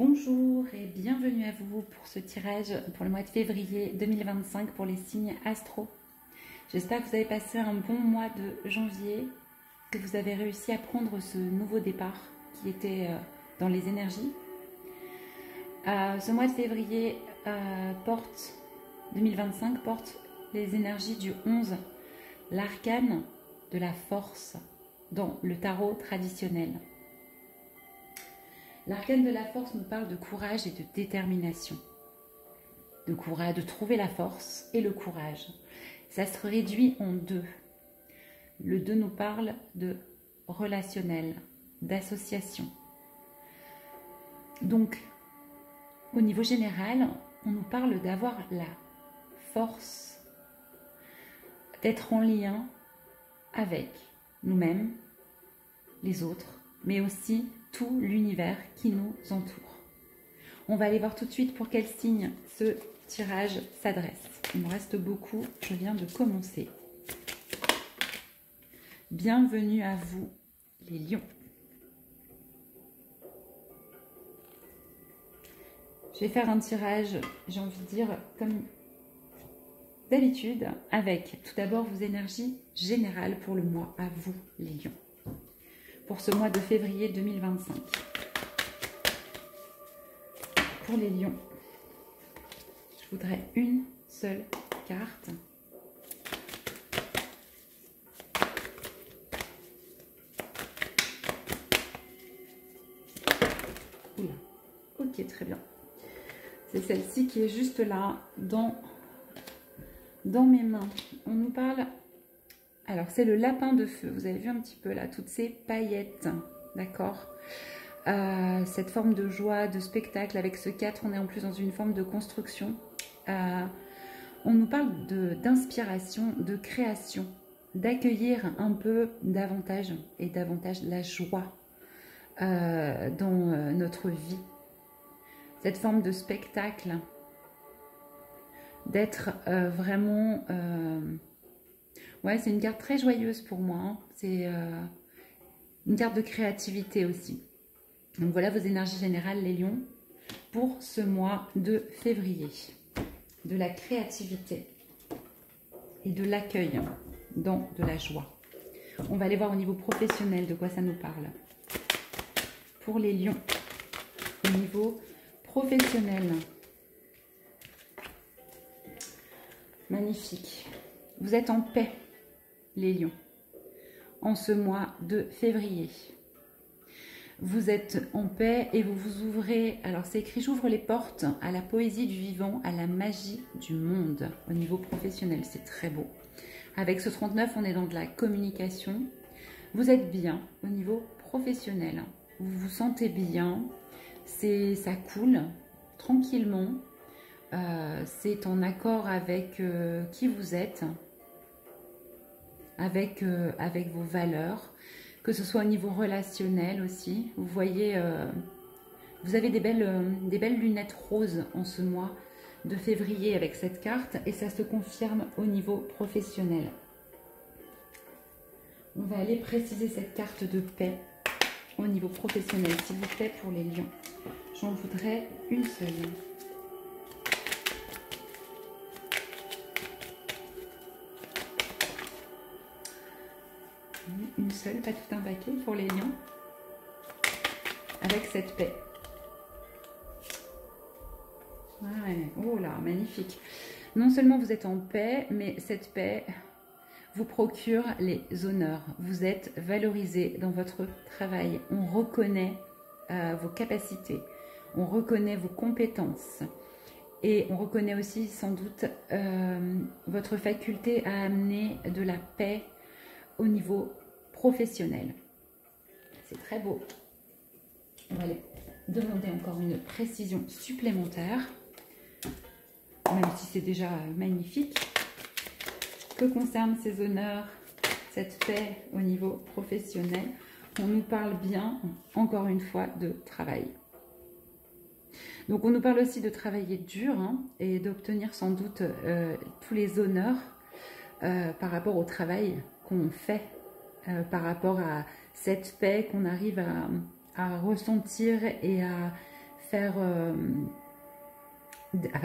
Bonjour et bienvenue à vous pour ce tirage pour le mois de février 2025 pour les signes astro. J'espère que vous avez passé un bon mois de janvier, que vous avez réussi à prendre ce nouveau départ qui était dans les énergies. Ce mois de février 2025 porte les énergies du 11, l'arcane de la force dans le tarot traditionnel. L'arcane de la force nous parle de courage et de détermination. De courage, de trouver la force et le courage. Ça se réduit en deux. Le 2 nous parle de relationnel, d'association. Donc, au niveau général, on nous parle d'avoir la force, d'être en lien avec nous-mêmes, les autres, mais aussi tout l'univers qui nous entoure. On va aller voir tout de suite pour quel signe ce tirage s'adresse. Il me reste beaucoup, je viens de commencer. Bienvenue à vous, les lions. Je vais faire un tirage, j'ai envie de dire, comme d'habitude, avec tout d'abord vos énergies générales pour le mois, à vous, les lions. Pour ce mois de février 2025. Pour les lions, je voudrais une seule carte. Oula, ok, très bien. C'est celle-ci qui est juste là, dans mes mains. On nous parle... Alors, c'est le lapin de feu. Vous avez vu un petit peu là, toutes ces paillettes, d'accord? Cette forme de joie, de spectacle. Avec ce 4, on est en plus dans une forme de construction. On nous parle d'inspiration, de création, d'accueillir un peu davantage et davantage la joie dans notre vie. Cette forme de spectacle, d'être vraiment... Ouais, c'est une carte très joyeuse pour moi. Hein. C'est une carte de créativité aussi. Donc voilà vos énergies générales, les lions, pour ce mois de février. De la créativité et de l'accueil dans de la joie. On va aller voir au niveau professionnel de quoi ça nous parle. Pour les lions, au niveau professionnel. Magnifique. Vous êtes en paix, les lions, en ce mois de février. Vous êtes en paix et vous vous ouvrez, alors c'est écrit, j'ouvre les portes à la poésie du vivant, à la magie du monde. Au niveau professionnel, c'est très beau. Avec ce 39, on est dans de la communication. Vous êtes bien au niveau professionnel. Vous vous sentez bien, ça coule tranquillement. C'est en accord avec qui vous êtes. Avec vos valeurs, que ce soit au niveau relationnel aussi. Vous voyez, vous avez des belles lunettes roses en ce mois de février avec cette carte et ça se confirme au niveau professionnel. On va aller préciser cette carte de paix au niveau professionnel, s'il vous plaît, pour les lions. J'en voudrais une seule. Une seule, pas tout un paquet pour les lions, avec cette paix. Ouais. Oh là, magnifique. Non seulement vous êtes en paix, mais cette paix vous procure les honneurs. Vous êtes valorisé dans votre travail. On reconnaît vos capacités, on reconnaît vos compétences et on reconnaît aussi sans doute votre faculté à amener de la paix au niveau professionnel. C'est très beau. On va aller demander encore une précision supplémentaire, même si c'est déjà magnifique. Que concerne ces honneurs, cette paix au niveau professionnel, on nous parle bien, encore une fois, de travail. Donc on nous parle aussi de travailler dur hein, et d'obtenir sans doute tous les honneurs par rapport au travail qu'on fait. Par rapport à cette paix qu'on arrive à ressentir et à faire,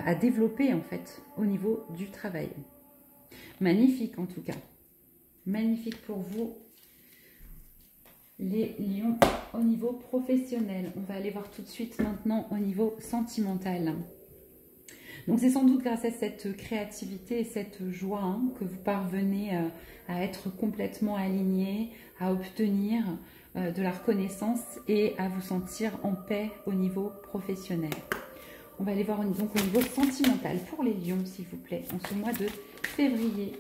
à développer en fait au niveau du travail. Magnifique en tout cas. Magnifique pour vous, les lions, au niveau professionnel. On va aller voir tout de suite maintenant au niveau sentimental. Donc c'est sans doute grâce à cette créativité et cette joie hein, que vous parvenez à être complètement aligné, à obtenir de la reconnaissance et à vous sentir en paix au niveau professionnel. On va aller voir donc au niveau sentimental pour les lions, s'il vous plaît, en ce mois de février.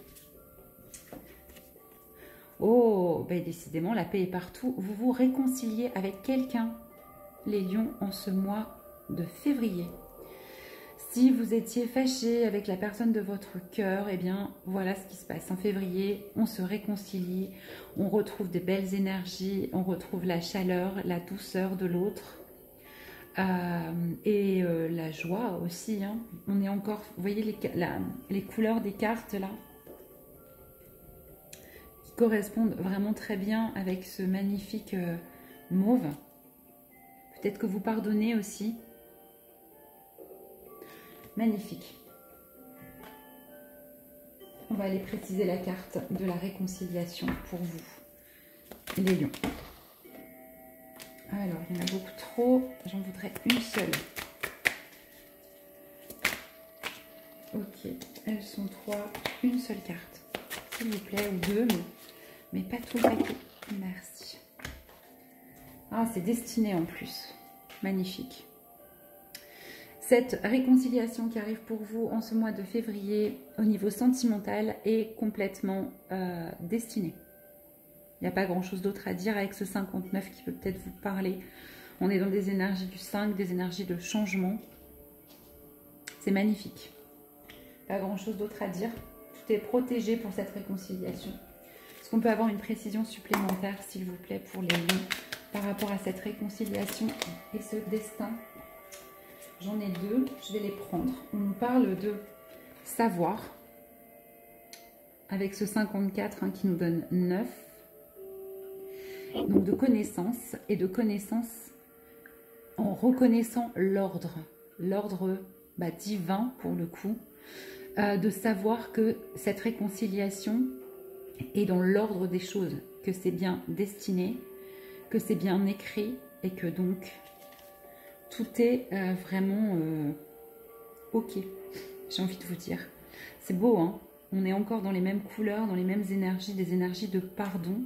Oh, ben décidément, la paix est partout. Vous vous réconciliez avec quelqu'un, les lions, en ce mois de février. Si vous étiez fâché avec la personne de votre cœur, eh bien, voilà ce qui se passe. En février, on se réconcilie, on retrouve des belles énergies, on retrouve la chaleur, la douceur de l'autre. Et la joie aussi. Hein. On est encore, vous voyez les couleurs des cartes là correspondent vraiment très bien avec ce magnifique mauve. Peut-être que vous pardonnez aussi. Magnifique. On va aller préciser la carte de la réconciliation pour vous, les lions. Alors, il y en a beaucoup trop. J'en voudrais une seule. Ok, elles sont 3. Une seule carte, s'il vous plaît, ou 2, mais pas tout le paquet. Merci. Ah, c'est destiné en plus. Magnifique. Cette réconciliation qui arrive pour vous en ce mois de février au niveau sentimental est complètement destinée. Il n'y a pas grand-chose d'autre à dire avec ce 59 qui peut peut-être vous parler. On est dans des énergies du 5, des énergies de changement. C'est magnifique. Pas grand-chose d'autre à dire. Tout est protégé pour cette réconciliation. Est-ce qu'on peut avoir une précision supplémentaire, s'il vous plaît, pour les lions par rapport à cette réconciliation et ce destin? J'en ai 2, je vais les prendre. On nous parle de savoir, avec ce 54 hein, qui nous donne 9. Donc de connaissance, et de connaissance en reconnaissant l'ordre. L'ordre divin, pour le coup. De savoir que cette réconciliation est dans l'ordre des choses, que c'est bien destiné, que c'est bien écrit et que donc tout est vraiment ok, j'ai envie de vous dire. C'est beau, hein? On est encore dans les mêmes couleurs, dans les mêmes énergies, des énergies de pardon.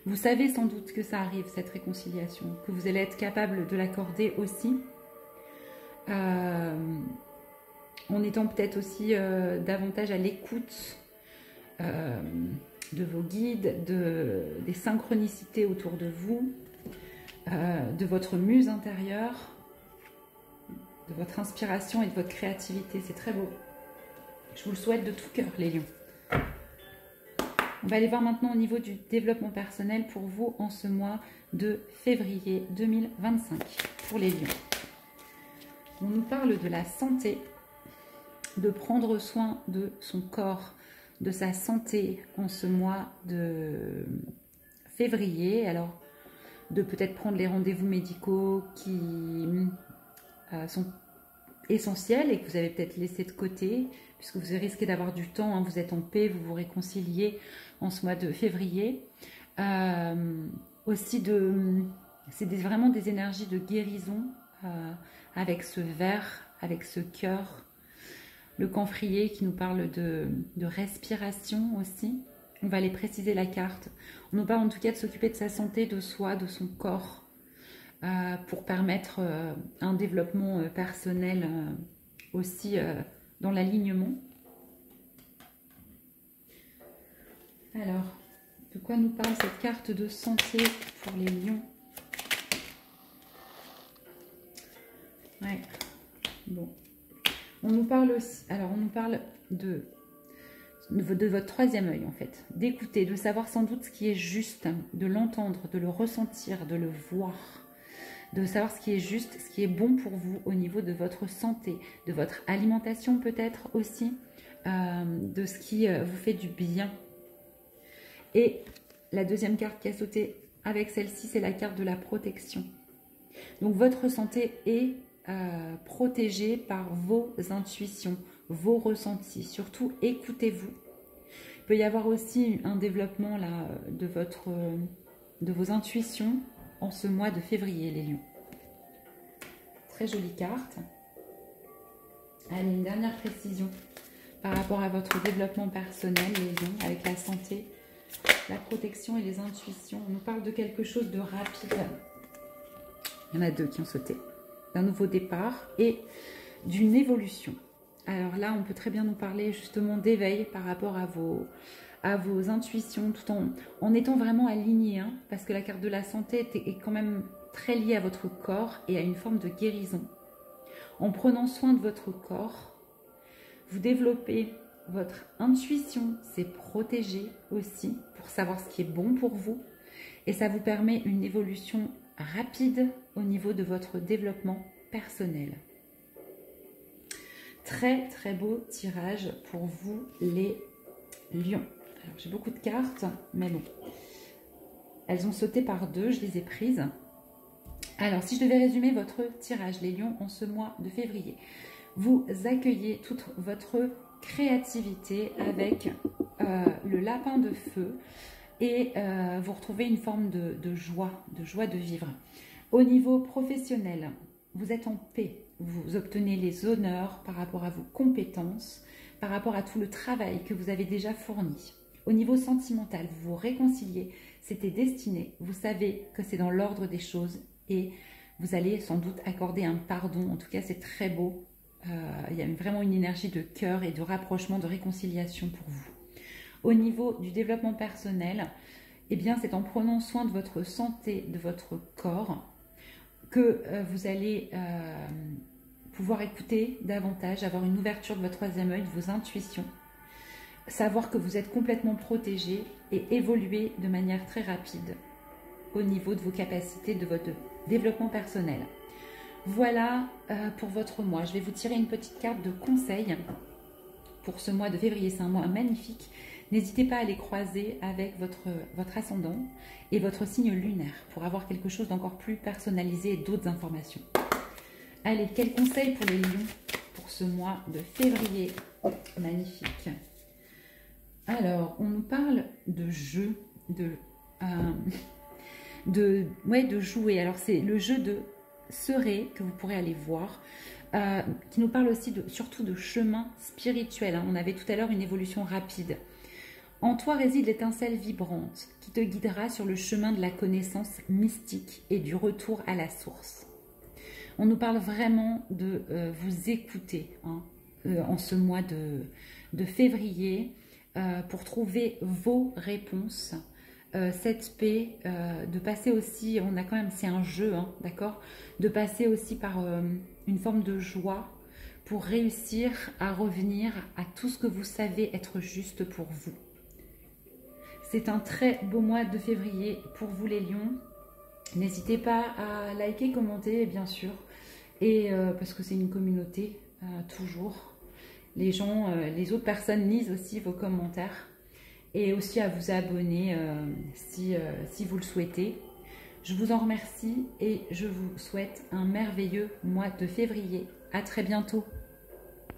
Vous savez sans doute que ça arrive, cette réconciliation, que vous allez être capable de l'accorder aussi. En étant peut-être aussi davantage à l'écoute de vos guides, des synchronicités autour de vous, de votre muse intérieure, de votre inspiration et de votre créativité. C'est très beau. Je vous le souhaite de tout cœur, les lions. On va aller voir maintenant au niveau du développement personnel pour vous en ce mois de février 2025 pour les lions. On nous parle de la santé, de prendre soin de son corps, de sa santé en ce mois de février. Alors, de peut-être prendre les rendez-vous médicaux qui sont essentiels et que vous avez peut-être laissé de côté, puisque vous risquez d'avoir du temps, hein, vous êtes en paix, vous vous réconciliez en ce mois de février. Aussi, c'est vraiment des énergies de guérison avec ce vert, avec ce cœur. Le camphrier qui nous parle de respiration aussi. On va aller préciser la carte. On nous parle en tout cas de s'occuper de sa santé, de soi, de son corps, pour permettre un développement personnel aussi dans l'alignement. Alors, de quoi nous parle cette carte de santé pour les lions? Ouais, bon. On nous parle aussi, alors on nous parle de votre troisième œil en fait, d'écouter, de savoir sans doute ce qui est juste, de l'entendre, de le ressentir, de le voir, de savoir ce qui est juste, ce qui est bon pour vous au niveau de votre santé, de votre alimentation peut-être aussi, de ce qui vous fait du bien. Et la deuxième carte qui a sauté avec celle-ci, c'est la carte de la protection. Donc votre santé est protégée par vos intuitions, vos ressentis. Surtout, écoutez-vous. Il peut y avoir aussi un développement là, de vos intuitions en ce mois de février, les lions. Très jolie carte. Allez, une dernière précision par rapport à votre développement personnel, les lions, avec la santé, la protection et les intuitions. On nous parle de quelque chose de rapide. Il y en a deux qui ont sauté. D'un nouveau départ et d'une évolution. Alors là, on peut très bien nous parler justement d'éveil par rapport à vos intuitions, tout en étant vraiment aligné, hein, parce que la carte de la santé est quand même très liée à votre corps et à une forme de guérison. En prenant soin de votre corps, vous développez votre intuition, c'est protégé aussi pour savoir ce qui est bon pour vous. Et ça vous permet une évolution rapide au niveau de votre développement personnel. Très très beau tirage pour vous les lions. Alors j'ai beaucoup de cartes, mais bon. Elles ont sauté par deux, je les ai prises. Alors si je devais résumer votre tirage, les lions, en ce mois de février, vous accueillez toute votre créativité avec le lapin de feu et vous retrouvez une forme de joie de vivre. Au niveau professionnel, vous êtes en paix. Vous obtenez les honneurs par rapport à vos compétences, par rapport à tout le travail que vous avez déjà fourni. Au niveau sentimental, vous vous réconciliez, c'était destiné, vous savez que c'est dans l'ordre des choses et vous allez sans doute accorder un pardon. En tout cas, c'est très beau. Il y a vraiment une énergie de cœur et de rapprochement, de réconciliation pour vous. Au niveau du développement personnel, eh bien, c'est en prenant soin de votre santé, de votre corps, que vous allez pouvoir écouter davantage, avoir une ouverture de votre troisième œil, de vos intuitions, savoir que vous êtes complètement protégé et évoluer de manière très rapide au niveau de vos capacités, de votre développement personnel. Voilà pour votre mois. Je vais vous tirer une petite carte de conseil pour ce mois de février. C'est un mois magnifique. N'hésitez pas à les croiser avec votre ascendant et votre signe lunaire pour avoir quelque chose d'encore plus personnalisé et d'autres informations. Allez, quel conseil pour les lions pour ce mois de février? Magnifique. Alors, on nous parle de jeu, de jouer. Alors, c'est le jeu de Serez que vous pourrez aller voir, qui nous parle aussi surtout de chemin spirituel. Hein. On avait tout à l'heure une évolution rapide. En toi réside l'étincelle vibrante qui te guidera sur le chemin de la connaissance mystique et du retour à la source. On nous parle vraiment de vous écouter hein, en ce mois de février pour trouver vos réponses. Cette paix, de passer aussi, on a quand même, c'est un jeu, hein, d'accord, de passer aussi par une forme de joie pour réussir à revenir à tout ce que vous savez être juste pour vous. C'est un très beau mois de février pour vous les lions. N'hésitez pas à liker, commenter bien sûr, et parce que c'est une communauté, toujours. Les gens, les autres personnes lisent aussi vos commentaires. Et aussi à vous abonner si vous le souhaitez. Je vous en remercie et je vous souhaite un merveilleux mois de février. À très bientôt.